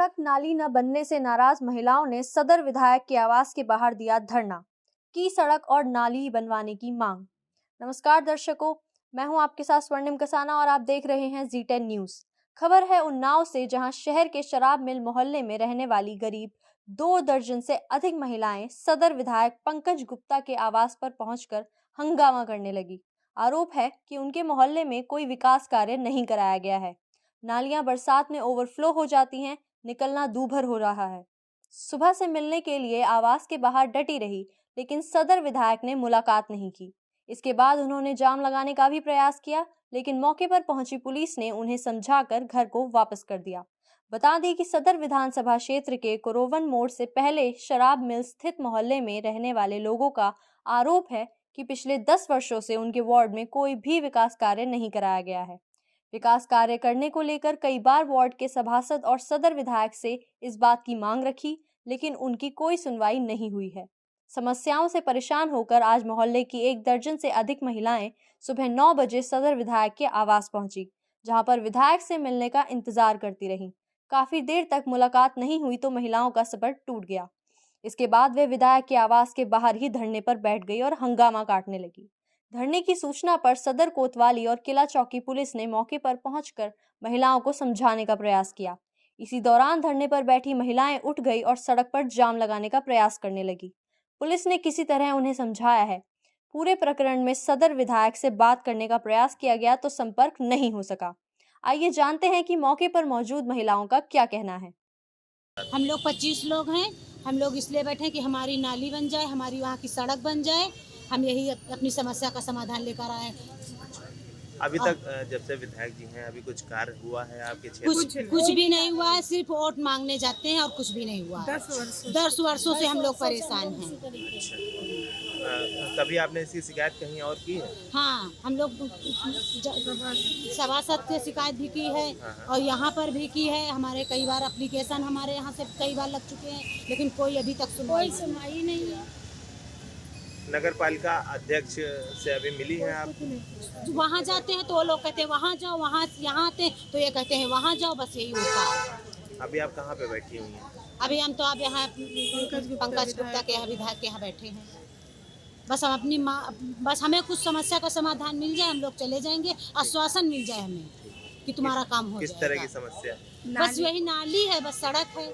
सड़क नाली न बनने से नाराज महिलाओं ने सदर विधायक के आवास के बाहर दिया धरना, की सड़क और नाली बनवाने की मांग। नमस्कार दर्शकों, मैं हूं आपके साथ स्वर्णिम कसाना और आप देख रहे हैं जी10 न्यूज। खबर है उन्नाव से, जहां शहर के शराब मिल मोहल्ले में रहने वाली करीब 2 दर्जन से अधिक महिलाएं सदर विधायक पंकज गुप्ता के आवास पर पहुंचकर हंगामा करने लगी। आरोप है कि उनके मोहल्ले में कोई विकास कार्य नहीं कराया गया है। नालियां बरसात में ओवरफ्लो हो जाती हैं, निकलना दूभर हो रहा है। सुबह से मिलने के लिए आवास के बाहर डटी रही, लेकिन सदर विधायक ने मुलाकात नहीं की। इसके बाद उन्होंने जाम लगाने का भी प्रयास किया, लेकिन मौके पर पहुंची पुलिस ने उन्हें समझाकर घर को वापस कर दिया। बता दें कि सदर विधानसभा क्षेत्र के कोरोवन मोड़ से पहले शराब मिल स्थित मोहल्ले में रहने वाले लोगों का आरोप है कि पिछले 10 वर्षों से उनके वार्ड में कोई भी विकास कार्य नहीं कराया गया है। विकास कार्य करने को लेकर कई बार वार्ड के सभासद और सदर विधायक से इस बात की मांग रखी, लेकिन उनकी कोई सुनवाई नहीं हुई है। समस्याओं से परेशान होकर आज मोहल्ले की 1 दर्जन से अधिक महिलाएं सुबह 9 बजे सदर विधायक के आवास पहुंची, जहां पर विधायक से मिलने का इंतजार करती रहीं। काफी देर तक मुलाकात नहीं हुई तो महिलाओं का सब्र टूट गया। इसके बाद वे विधायक के आवास के बाहर ही धरने पर बैठ गई और हंगामा काटने लगी। धरने की सूचना पर सदर कोतवाली और किला चौकी पुलिस ने मौके पर पहुंचकर महिलाओं को समझाने का प्रयास किया। इसी दौरान धरने पर बैठी महिलाएं उठ गई और सड़क पर जाम लगाने का प्रयास करने लगी। पुलिस ने किसी तरह उन्हें समझाया है। पूरे प्रकरण में सदर विधायक से बात करने का प्रयास किया गया तो संपर्क नहीं हो सका। आइए जानते हैं कि मौके पर मौजूद महिलाओं का क्या कहना है। हम लोग 25 लोग हैं। हम लोग इसलिए बैठे हैं कि हमारी नाली बन जाए, हमारी वहाँ की सड़क बन जाए। हम यही अपनी समस्या का समाधान लेकर आए। अभी तक जब से विधायक जी हैं, अभी कुछ कार्य हुआ है आपके क्षेत्र? कुछ भी नहीं हुआ है। सिर्फ वोट मांगने जाते हैं और कुछ भी नहीं हुआ। 10 वर्षों से हम लोग परेशान हैं। कभी आपने इसकी शिकायत कहीं और की है? हाँ, हम लोग सभासद से शिकायत भी की है और यहाँ पर भी की है। हमारे कई बार एप्लीकेशन हमारे यहाँ से कई बार लग चुके हैं, लेकिन कोई अभी तक सुनवाई नहीं है। नगर पालिका अध्यक्ष से अभी मिली है आप? वहाँ जाते हैं तो वो लोग कहते हैं वहाँ जाओ, वहाँ यहाँ आते हैं तो ये कहते हैं वहाँ जाओ, बस यही होता है। अभी आप कहाँ पे बैठी हुई हैं? अभी हम तो अब यहाँ पंकज गुप्ता के यहाँ विधायक के यहाँ बैठे हैं। बस हम अपनी बस हमें कुछ समस्या का समाधान मिल जाए, हम लोग चले जाएंगे। आश्वासन मिल जाए हमें कि तुम्हारा काम हो जाएगा। किस तरह की समस्या? बस यही नाली है, बस सड़क है,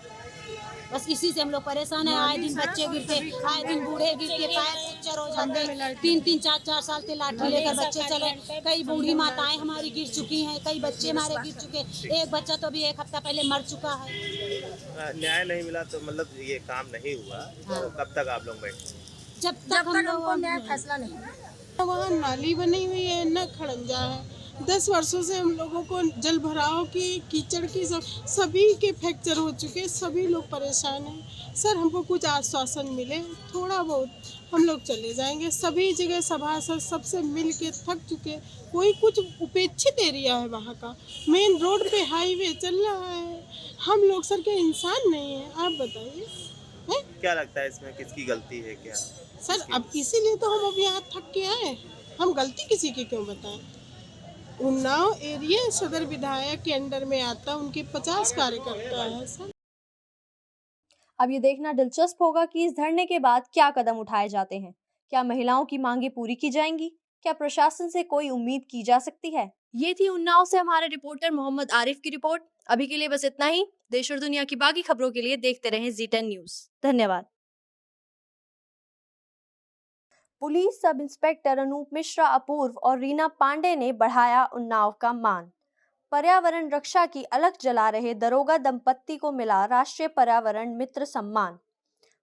बस इसी से हम लोग परेशान हैं। आए दिन बच्चे गिरते, आए दिन बूढ़े गिरते, पैर फ्रैक्चर हो जाते। 3-3, 4-4 साल से लाठी लेकर बच्चे चले। कई बूढ़ी माताएं हमारी गिर चुकी हैं, कई बच्चे हमारे गिर चुके। एक बच्चा तो अभी 1 हफ्ता पहले मर चुका है। न्याय नहीं मिला तो मतलब ये काम नहीं हुआ। हाँ। तो कब तक आप लोग बैठे? जब तक हम लोगों को न्याय फैसला नहीं। वहाँ नाली बनी हुई है, न खड़ंजा है। 10 वर्षों से हम लोगों को जल भराव की, कीचड़ की, सभी के फ्रैक्चर हो चुके, सभी लोग परेशान हैं। सर, हमको कुछ आश्वासन मिले, थोड़ा बहुत हम लोग चले जाएंगे। सभी जगह सभासद सबसे मिल के थक चुके। कोई कुछ उपेक्षित एरिया है वहाँ का, मेन रोड पे हाईवे चल रहा है। हम लोग सर के इंसान नहीं है, आप बताइए। क्या लगता है इसमें किसकी गलती है? क्या सर, अब इसीलिए तो हम अब यहाँ थक के आए। हम गलती किसी की क्यों बताएं? उन्नाव एरिया सदर विधायक के अंडर में आता, उनके 50 कार्यकर्ता है सर। अब ये देखना दिलचस्प होगा कि इस धरने के बाद क्या कदम उठाए जाते हैं। क्या महिलाओं की मांगे पूरी की जाएंगी? क्या प्रशासन से कोई उम्मीद की जा सकती है? ये थी उन्नाव से हमारे रिपोर्टर मोहम्मद आरिफ की रिपोर्ट। अभी के लिए बस इतना ही। देश और दुनिया की बाकी खबरों के लिए देखते रहें जी10 न्यूज। धन्यवाद। Police sub inspector Anoop Mishra Apoorva और रीना पांडे ने बढ़ाया उन्नाव का मान। पर्यावरण रक्षा की अलख जला रहे दरोगा दंपत्ति को मिला राष्ट्रीय पर्यावरण मित्र सम्मान।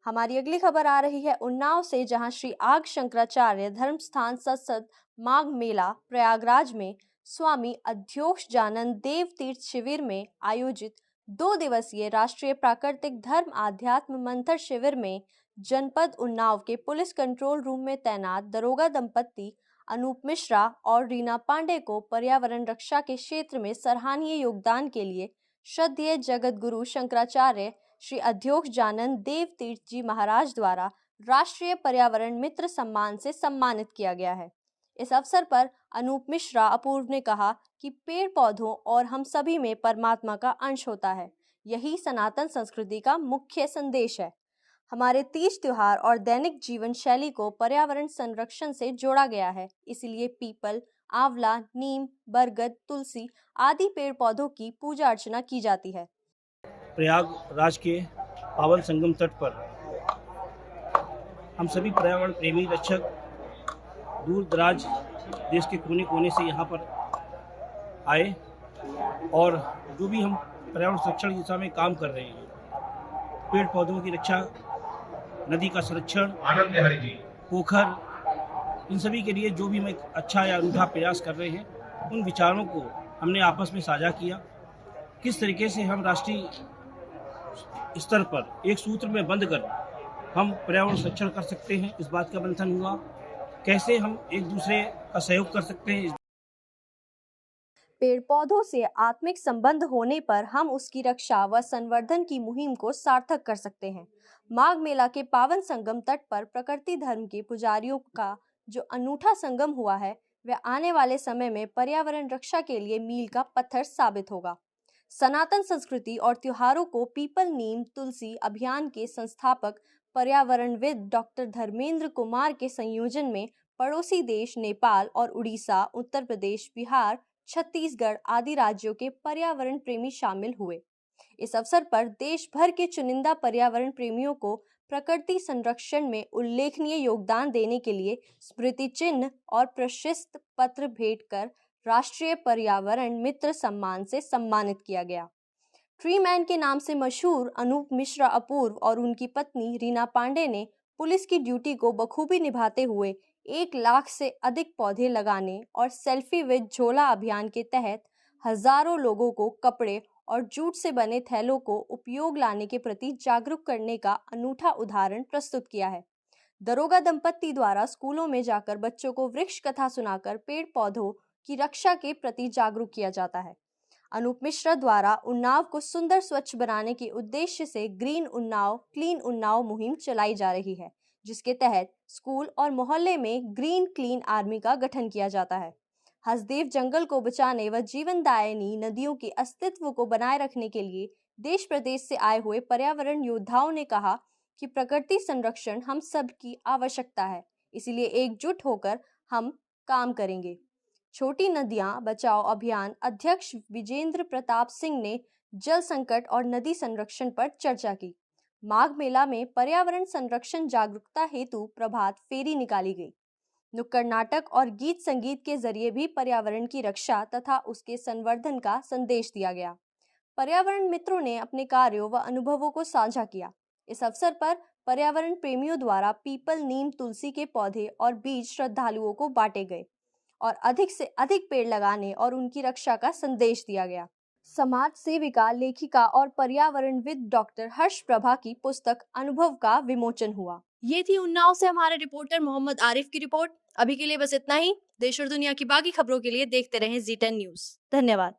हमारी अगली खबर आ रही है उन्नाव से, जहां श्री आग शंकराचार्य धर्मस्थान सत्सद माघ मेला प्रयागराज में स्वामी अध्योक्षजानंद देव तीर्थ शिविर में आयोजित 2 दिवसीय राष्ट्रीय प्राकृतिक धर्म आध्यात्म मंथन शिविर में जनपद उन्नाव के पुलिस कंट्रोल रूम में तैनात दरोगा दंपत्ति अनूप मिश्रा और रीना पांडे को पर्यावरण रक्षा के क्षेत्र में सराहनीय योगदान के लिए श्रद्धेय जगत गुरु शंकराचार्य श्री अध्योक्षजानंद देव तीर्थ जी महाराज द्वारा राष्ट्रीय पर्यावरण मित्र सम्मान से सम्मानित किया गया है। इस अवसर पर अनूप मिश्रा अपूर्व ने कहा कि पेड़ पौधों और हम सभी में परमात्मा का अंश होता है। यही सनातन संस्कृति का मुख्य संदेश है। हमारे तीज त्योहार और दैनिक जीवन शैली को पर्यावरण संरक्षण से जोड़ा गया है, इसलिए पीपल, आंवला, नीम, बरगद, तुलसी आदि पेड़ पौधों की पूजा अर्चना की जाती है। प्रयागराज के पावन संगम तट पर हम सभी पर्यावरण प्रेमी रक्षक दूर दराज देश के कोने कोने से यहाँ पर आए और जो भी हम पर्यावरण संरक्षण की दिशा में काम कर रहे हैं, पेड़ पौधों की रक्षा, नदी का संरक्षण, पोखर, इन सभी के लिए जो भी हम एक अच्छा या अनूठा प्रयास कर रहे हैं, उन विचारों को हमने आपस में साझा किया। किस तरीके से हम राष्ट्रीय स्तर पर एक सूत्र में बंध कर हम पर्यावरण संरक्षण कर सकते हैं, इस बात का मंथन हुआ। कैसे हम एक दूसरे का सहयोग कर सकते हैं। पेड़ पौधों से आत्मिक संबंध होने पर हम उसकी रक्षा व संवर्धन की मुहिम को सार्थक कर सकते हैं। माघ मेला के पावन संगम तट पर प्रकृति धर्म के पुजारियों का जो अनूठा संगम हुआ है, वह आने वाले समय में पर्यावरण रक्षा के लिए मील का पत्थर साबित होगा। सनातन संस्कृति और त्योहारों को पीपल, नीम, तुलसी अभियान के संस्थापक पर्यावरणविद डॉक्टर धर्मेंद्र कुमार के संयोजन में पड़ोसी देश नेपाल और उड़ीसा, उत्तर प्रदेश, बिहार, छत्तीसगढ़ आदि राज्यों के पर्यावरण प्रेमी शामिल हुए। इस अवसर पर देश भर के चुनिंदा पर्यावरण प्रेमियों को प्रकृति संरक्षण में उल्लेखनीय योगदान देने के लिए स्मृति चिन्ह और प्रशस्ति पत्र भेंट कर राष्ट्रीय पर्यावरण मित्र सम्मान से सम्मानित किया गया। ट्री मैन के नाम से मशहूर अनूप मिश्रा अपूर्व और उनकी पत्नी रीना पांडे ने पुलिस की ड्यूटी को बखूबी निभाते हुए 1 लाख से अधिक पौधे लगाने और सेल्फी विद झोला अभियान के तहत हजारों लोगों को कपड़े और जूट से बने थैलों को उपयोग लाने के प्रति जागरूक करने का अनूठा उदाहरण प्रस्तुत किया है। दरोगा दंपत्ति द्वारा स्कूलों में जाकर बच्चों को वृक्ष कथा सुनाकर पेड़ पौधों की रक्षा के प्रति जागरूक किया जाता है। अनूप मिश्रा द्वारा उन्नाव को सुंदर स्वच्छ बनाने के उद्देश्य से ग्रीन उन्नाव, क्लीन उन्नाव मुहिम चलाई जा रही है, जिसके तहत स्कूल और मोहल्ले में ग्रीन क्लीन आर्मी का गठन किया जाता है। हसदेव जंगल को बचाने व जीवनदायिनी नदियों के अस्तित्व को बनाए रखने के लिए देश प्रदेश से आए हुए पर्यावरण योद्धाओं ने कहा कि प्रकृति संरक्षण हम सब की आवश्यकता है, इसलिए एकजुट होकर हम काम करेंगे। छोटी नदियां बचाओ अभियान अध्यक्ष विजेंद्र प्रताप सिंह ने जल संकट और नदी संरक्षण पर चर्चा की। माघ मेला में पर्यावरण संरक्षण जागरूकता हेतु प्रभात फेरी निकाली गई। नुक्कड़ नाटक और गीत संगीत के जरिए भी पर्यावरण की रक्षा तथा उसके संवर्धन का संदेश दिया गया। पर्यावरण मित्रों ने अपने कार्यों व अनुभवों को साझा किया। इस अवसर पर पर्यावरण प्रेमियों द्वारा पीपल, नीम, तुलसी के पौधे और बीज श्रद्धालुओं को बांटे गए और अधिक से अधिक पेड़ लगाने और उनकी रक्षा का संदेश दिया गया। समाज सेविका, लेखिका और पर्यावरणविद डॉक्टर हर्ष प्रभा की पुस्तक अनुभव का विमोचन हुआ। ये थी उन्नाव से हमारे रिपोर्टर मोहम्मद आरिफ की रिपोर्ट। अभी के लिए बस इतना ही। देश और दुनिया की बाकी खबरों के लिए देखते रहें जी10 न्यूज़। धन्यवाद।